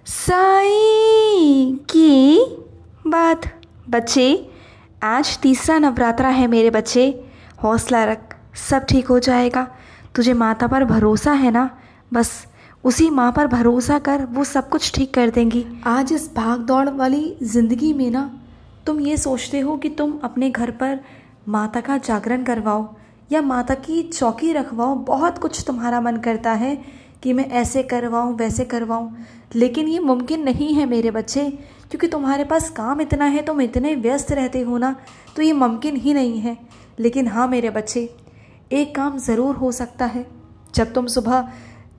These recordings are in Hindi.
साईं की बात। बच्चे, आज तीसरा नवरात्रा है मेरे बच्चे। हौसला रख, सब ठीक हो जाएगा। तुझे माता पर भरोसा है ना? बस उसी माँ पर भरोसा कर, वो सब कुछ ठीक कर देंगी। आज इस भाग दौड़ वाली ज़िंदगी में ना तुम ये सोचते हो कि तुम अपने घर पर माता का जागरण करवाओ या माता की चौकी रखवाओ। बहुत कुछ तुम्हारा मन करता है कि मैं ऐसे करवाऊँ वैसे करवाऊँ, लेकिन ये मुमकिन नहीं है मेरे बच्चे, क्योंकि तुम्हारे पास काम इतना है, तुम इतने व्यस्त रहते हो ना, तो ये मुमकिन ही नहीं है। लेकिन हाँ मेरे बच्चे, एक काम ज़रूर हो सकता है। जब तुम सुबह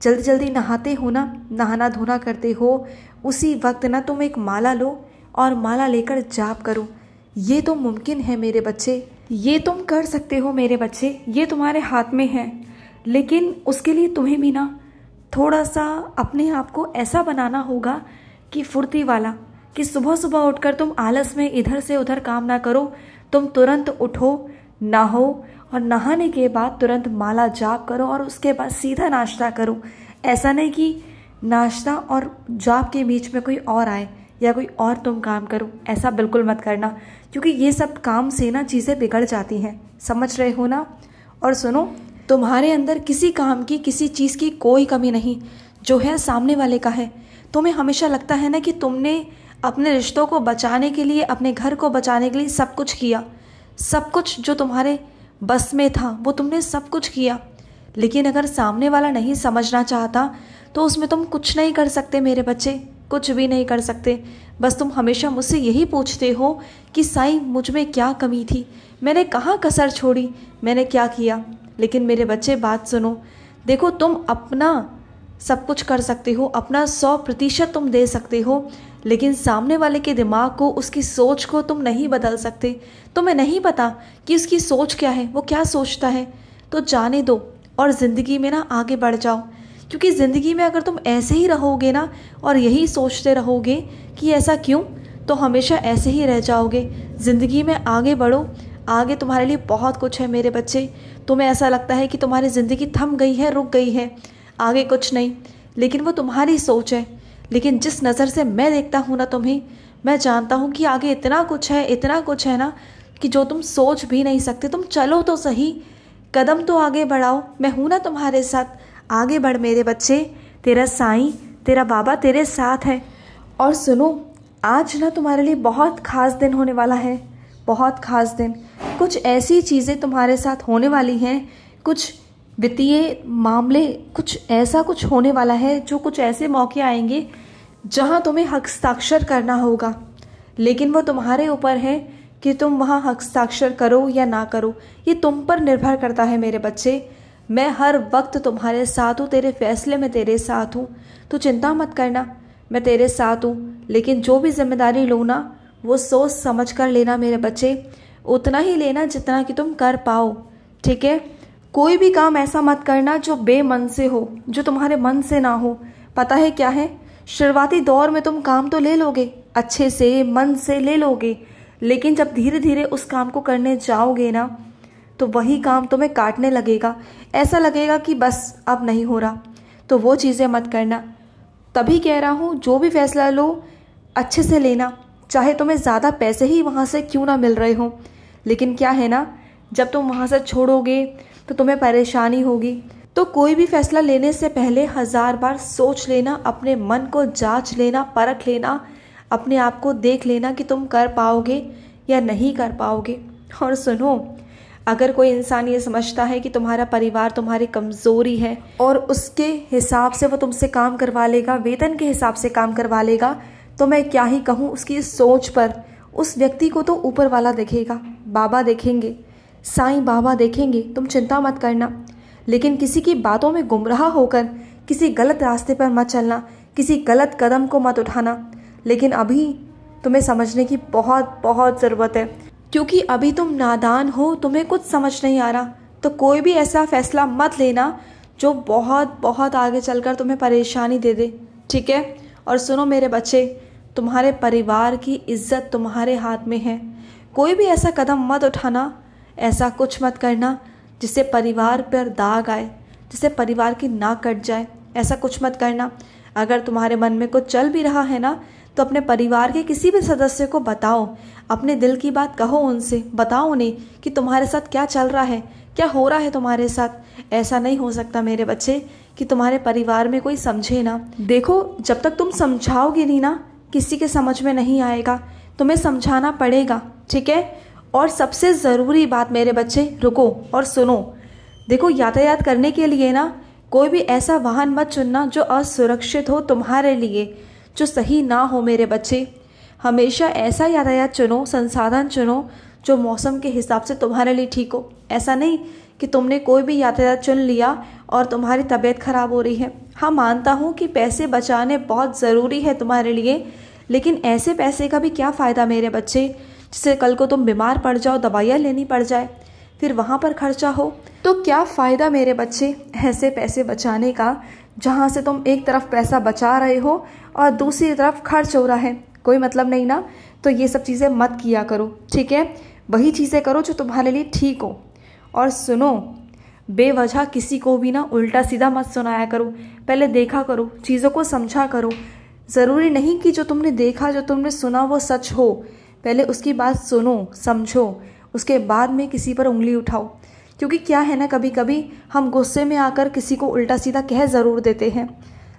जल्दी जल्दी नहाते हो ना, नहाना धोना करते हो, उसी वक्त ना तुम एक माला लो और माला लेकर जाप करो। ये तो मुमकिन है मेरे बच्चे, ये तुम कर सकते हो मेरे बच्चे, ये तुम्हारे हाथ में है। लेकिन उसके लिए तुम्हें भी ना थोड़ा सा अपने आप को ऐसा बनाना होगा कि फुर्ती वाला, कि सुबह सुबह उठकर तुम आलस में इधर से उधर काम ना करो। तुम तुरंत उठो, नहाओ और नहाने के बाद तुरंत माला जाप करो और उसके बाद सीधा नाश्ता करो। ऐसा नहीं कि नाश्ता और जाप के बीच में कोई और आए या कोई और तुम काम करो, ऐसा बिल्कुल मत करना, क्योंकि ये सब काम से ना चीज़ें बिगड़ जाती हैं। समझ रहे हो ना? और सुनो, तुम्हारे अंदर किसी काम की, किसी चीज़ की कोई कमी नहीं, जो है सामने वाले का है। तुम्हें हमेशा लगता है ना कि तुमने अपने रिश्तों को बचाने के लिए, अपने घर को बचाने के लिए सब कुछ किया, सब कुछ जो तुम्हारे बस में था वो तुमने सब कुछ किया। लेकिन अगर सामने वाला नहीं समझना चाहता तो उसमें तुम कुछ नहीं कर सकते मेरे बच्चे, कुछ भी नहीं कर सकते। बस तुम हमेशा मुझसे यही पूछते हो कि साईं मुझ में क्या कमी थी, मैंने कहाँ कसर छोड़ी, मैंने क्या किया। लेकिन मेरे बच्चे बात सुनो, देखो तुम अपना सब कुछ कर सकते हो, अपना 100% तुम दे सकते हो, लेकिन सामने वाले के दिमाग को, उसकी सोच को तुम नहीं बदल सकते। तुम्हें नहीं पता कि उसकी सोच क्या है, वो क्या सोचता है। तो जाने दो और ज़िंदगी में ना आगे बढ़ जाओ, क्योंकि ज़िंदगी में अगर तुम ऐसे ही रहोगे ना और यही सोचते रहोगे कि ऐसा क्यों, तो हमेशा ऐसे ही रह जाओगे। ज़िंदगी में आगे बढ़ो, आगे तुम्हारे लिए बहुत कुछ है मेरे बच्चे। तुम्हें ऐसा लगता है कि तुम्हारी ज़िंदगी थम गई है, रुक गई है, आगे कुछ नहीं, लेकिन वो तुम्हारी सोच है। लेकिन जिस नज़र से मैं देखता हूँ ना तुम्हें, मैं जानता हूँ कि आगे इतना कुछ है, इतना कुछ है ना, कि जो तुम सोच भी नहीं सकते। तुम चलो तो सही, कदम तो आगे बढ़ाओ, मैं हूँ ना तुम्हारे साथ। आगे बढ़ मेरे बच्चे, तेरा साईं, तेरा बाबा तेरे साथ है। और सुनो, आज ना तुम्हारे लिए बहुत ख़ास दिन होने वाला है, बहुत ख़ास दिन। कुछ ऐसी चीज़ें तुम्हारे साथ होने वाली हैं, कुछ वित्तीय मामले, कुछ ऐसा कुछ होने वाला है, जो कुछ ऐसे मौके आएंगे जहां तुम्हें हस्ताक्षर करना होगा। लेकिन वो तुम्हारे ऊपर है कि तुम वहां हस्ताक्षर करो या ना करो, ये तुम पर निर्भर करता है मेरे बच्चे। मैं हर वक्त तुम्हारे साथ हूँ, तेरे फैसले में तेरे साथ हूँ, तो चिंता मत करना, मैं तेरे साथ हूँ। लेकिन जो भी जिम्मेदारी लो ना, वो सोच समझ कर लेना मेरे बच्चे, उतना ही लेना जितना कि तुम कर पाओ, ठीक है? कोई भी काम ऐसा मत करना जो बेमन से हो, जो तुम्हारे मन से ना हो। पता है क्या है, शुरुआती दौर में तुम काम तो ले लोगे, अच्छे से मन से ले लोगे, लेकिन जब धीरे धीरे उस काम को करने जाओगे ना, तो वही काम तुम्हें काटने लगेगा। ऐसा लगेगा कि बस अब नहीं हो रहा, तो वो चीज़ें मत करना। तभी कह रहा हूँ, जो भी फैसला लो अच्छे से लेना, चाहे तुम्हें ज़्यादा पैसे ही वहाँ से क्यों ना मिल रहे हो। लेकिन क्या है ना, जब तुम वहाँ से छोड़ोगे तो तुम्हें परेशानी होगी। तो कोई भी फैसला लेने से पहले 1000 बार सोच लेना, अपने मन को जांच लेना, परख लेना, अपने आप को देख लेना कि तुम कर पाओगे या नहीं कर पाओगे। और सुनो, अगर कोई इंसान ये समझता है कि तुम्हारा परिवार तुम्हारी कमज़ोरी है और उसके हिसाब से वो तुमसे काम करवा लेगा, वेतन के हिसाब से काम करवा लेगा, तो मैं क्या ही कहूँ उसकी सोच पर। उस व्यक्ति को तो ऊपर वाला देखेगा, बाबा देखेंगे, साईं बाबा देखेंगे, तुम चिंता मत करना। लेकिन किसी की बातों में गुमराह होकर किसी गलत रास्ते पर मत चलना, किसी गलत कदम को मत उठाना। लेकिन अभी तुम्हें समझने की बहुत बहुत ज़रूरत है, क्योंकि अभी तुम नादान हो, तुम्हें कुछ समझ नहीं आ रहा। तो कोई भी ऐसा फैसला मत लेना जो बहुत बहुत आगे चलकर तुम्हें परेशानी दे दे, ठीक है? और सुनो मेरे बच्चे, तुम्हारे परिवार की इज्जत तुम्हारे हाथ में है। कोई भी ऐसा कदम मत उठाना, ऐसा कुछ मत करना जिससे परिवार पर दाग आए, जिससे परिवार की नाक कट जाए, ऐसा कुछ मत करना। अगर तुम्हारे मन में कुछ चल भी रहा है ना, तो अपने परिवार के किसी भी सदस्य को बताओ, अपने दिल की बात कहो उनसे, बताओ उन्हें कि तुम्हारे साथ क्या चल रहा है, क्या हो रहा है तुम्हारे साथ। ऐसा नहीं हो सकता मेरे बच्चे कि तुम्हारे परिवार में कोई समझे ना। देखो, जब तक तुम समझाओगे नहीं ना, किसी के समझ में नहीं आएगा, तुम्हें समझाना पड़ेगा, ठीक है। और सबसे ज़रूरी बात मेरे बच्चे, रुको और सुनो। देखो, यातायात करने के लिए ना कोई भी ऐसा वाहन मत चुनना जो असुरक्षित हो तुम्हारे लिए, जो सही ना हो मेरे बच्चे। हमेशा ऐसा यातायात चुनो, संसाधन चुनो जो मौसम के हिसाब से तुम्हारे लिए ठीक हो। ऐसा नहीं कि तुमने कोई भी यातायात चुन लिया और तुम्हारी तबीयत खराब हो रही है। हाँ, मानता हूँ कि पैसे बचाने बहुत ज़रूरी है तुम्हारे लिए, लेकिन ऐसे पैसे का भी क्या फ़ायदा मेरे बच्चे, जिससे कल को तुम बीमार पड़ जाओ, दवाइयाँ लेनी पड़ जाए, फिर वहाँ पर खर्चा हो तो क्या फ़ायदा मेरे बच्चे ऐसे पैसे बचाने का, जहाँ से तुम एक तरफ पैसा बचा रहे हो और दूसरी तरफ खर्च हो रहा है। कोई मतलब नहीं ना। तो ये सब चीज़ें मत किया करो, ठीक है। वही चीज़ें करो जो तुम्हारे लिए ठीक हो। और सुनो, बेवजह किसी को भी ना उल्टा सीधा मत सुनाया करो। पहले देखा करो, चीज़ों को समझा करो। ज़रूरी नहीं कि जो तुमने देखा, जो तुमने सुना वो सच हो। पहले उसकी बात सुनो, समझो, उसके बाद में किसी पर उंगली उठाओ। क्योंकि क्या है ना, कभी कभी हम गुस्से में आकर किसी को उल्टा सीधा कह ज़रूर देते हैं,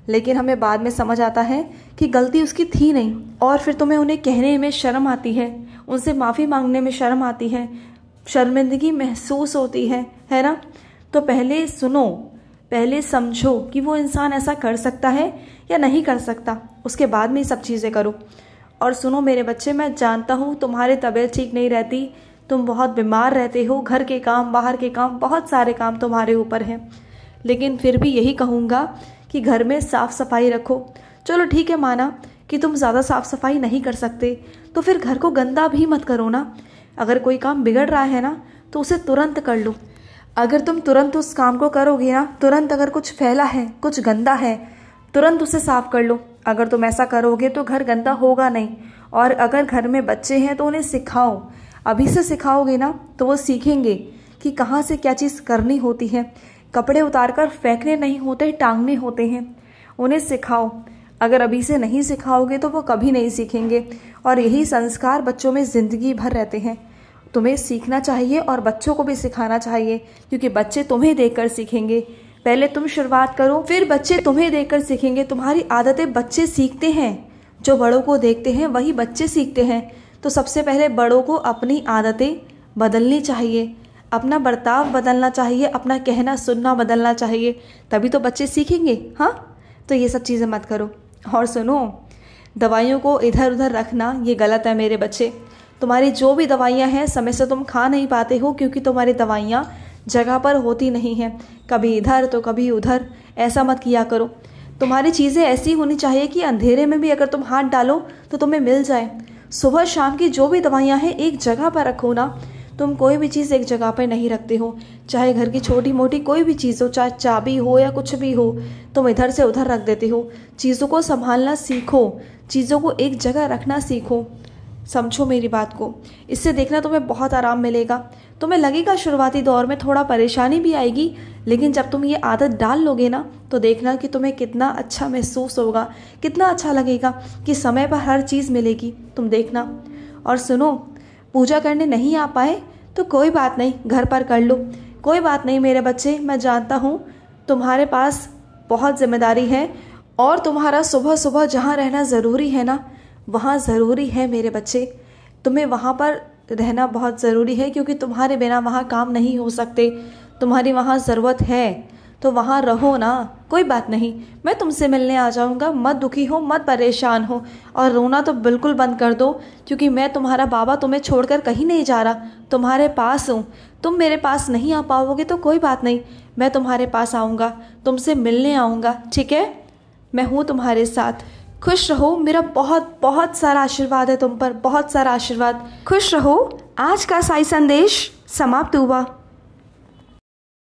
लेकिन हमें बाद में समझ आता है कि गलती उसकी थी नहीं, और फिर तुम्हें उन्हें कहने में शर्म आती है, उनसे माफ़ी मांगने में शर्म आती है, शर्मिंदगी महसूस होती है ना। तो पहले सुनो, पहले समझो कि वो इंसान ऐसा कर सकता है या नहीं कर सकता, उसके बाद में ये सब चीज़ें करो। और सुनो मेरे बच्चे, मैं जानता हूँ तुम्हारी तबीयत ठीक नहीं रहती, तुम बहुत बीमार रहते हो, घर के काम, बाहर के काम, बहुत सारे काम तुम्हारे ऊपर हैं, लेकिन फिर भी यही कहूँगा कि घर में साफ़ सफाई रखो। चलो ठीक है, माना कि तुम ज़्यादा साफ़ सफाई नहीं कर सकते, तो फिर घर को गंदा भी मत करो ना। अगर कोई काम बिगड़ रहा है ना, तो उसे तुरंत कर लो। अगर तुम तुरंत उस काम को करोगे ना, तुरंत अगर कुछ फैला है, कुछ गंदा है, तुरंत उसे साफ़ कर लो। अगर तुम ऐसा करोगे तो घर गंदा होगा नहीं। और अगर घर में बच्चे हैं तो उन्हें सिखाओ, अभी से सिखाओगे ना तो वो सीखेंगे कि कहाँ से क्या चीज़ करनी होती है। कपड़े उतार कर फेंकने नहीं होते, टांगने होते हैं। उन्हें सिखाओ। अगर अभी से नहीं सिखाओगे तो वो कभी नहीं सीखेंगे, और यही संस्कार बच्चों में ज़िंदगी भर रहते हैं। तुम्हें सीखना चाहिए और बच्चों को भी सिखाना चाहिए, क्योंकि बच्चे तुम्हें देखकर सीखेंगे। पहले तुम शुरुआत करो, फिर बच्चे तुम्हें देखकर सीखेंगे। तुम्हारी आदतें बच्चे सीखते हैं, जो बड़ों को देखते हैं वही बच्चे सीखते हैं। तो सबसे पहले बड़ों को अपनी आदतें बदलनी चाहिए, अपना बर्ताव बदलना चाहिए, अपना कहना सुनना बदलना चाहिए, तभी तो बच्चे सीखेंगे। हाँ, तो ये सब चीज़ें मत करो। और सुनो, दवाइयों को इधर उधर रखना ये गलत है मेरे बच्चे। तुम्हारी जो भी दवाइयाँ हैं समय से तुम खा नहीं पाते हो, क्योंकि तुम्हारी दवाइयाँ जगह पर होती नहीं हैं, कभी इधर तो कभी उधर। ऐसा मत किया करो। तुम्हारी चीज़ें ऐसी होनी चाहिए कि अंधेरे में भी अगर तुम हाथ डालो तो तुम्हें मिल जाए। सुबह शाम की जो भी दवाइयाँ हैं एक जगह पर रखो ना। तुम कोई भी चीज़ एक जगह पर नहीं रखते हो, चाहे घर की छोटी मोटी कोई भी चीज़ हो, चाहे चाबी हो या कुछ भी हो, तुम इधर से उधर रख देते हो। चीज़ों को संभालना सीखो, चीज़ों को एक जगह रखना सीखो। समझो मेरी बात को। इससे देखना तुम्हें बहुत आराम मिलेगा। तुम्हें लगेगा शुरुआती दौर में थोड़ा परेशानी भी आएगी, लेकिन जब तुम ये आदत डाल लोगे ना तो देखना कि तुम्हें कितना अच्छा महसूस होगा, कितना अच्छा लगेगा कि समय पर हर चीज़ मिलेगी। तुम देखना। और सुनो, पूजा करने नहीं आ पाए तो कोई बात नहीं, घर पर कर लो, कोई बात नहीं मेरे बच्चे। मैं जानता हूँ तुम्हारे पास बहुत जिम्मेदारी है, और तुम्हारा सुबह सुबह जहाँ रहना ज़रूरी है ना, वहाँ ज़रूरी है मेरे बच्चे। तुम्हें वहाँ पर रहना बहुत ज़रूरी है, क्योंकि तुम्हारे बिना वहाँ काम नहीं हो सकते। तुम्हारी वहाँ ज़रूरत है तो वहाँ रहो ना, कोई बात नहीं। मैं तुमसे मिलने आ जाऊँगा, मत दुखी हो, मत परेशान हो, और रोना तो बिल्कुल बंद कर दो, क्योंकि मैं तुम्हारा बाबा तुम्हें छोड़कर कहीं नहीं जा रहा, तुम्हारे पास हूँ। तुम मेरे पास नहीं आ पाओगे तो कोई बात नहीं, मैं तुम्हारे पास आऊँगा, तुमसे मिलने आऊँगा, ठीक है। मैं हूँ तुम्हारे साथ। खुश रहो, मेरा बहुत बहुत सारा आशीर्वाद है तुम पर, बहुत सारा आशीर्वाद। खुश रहो। आज का साई संदेश समाप्त हुआ।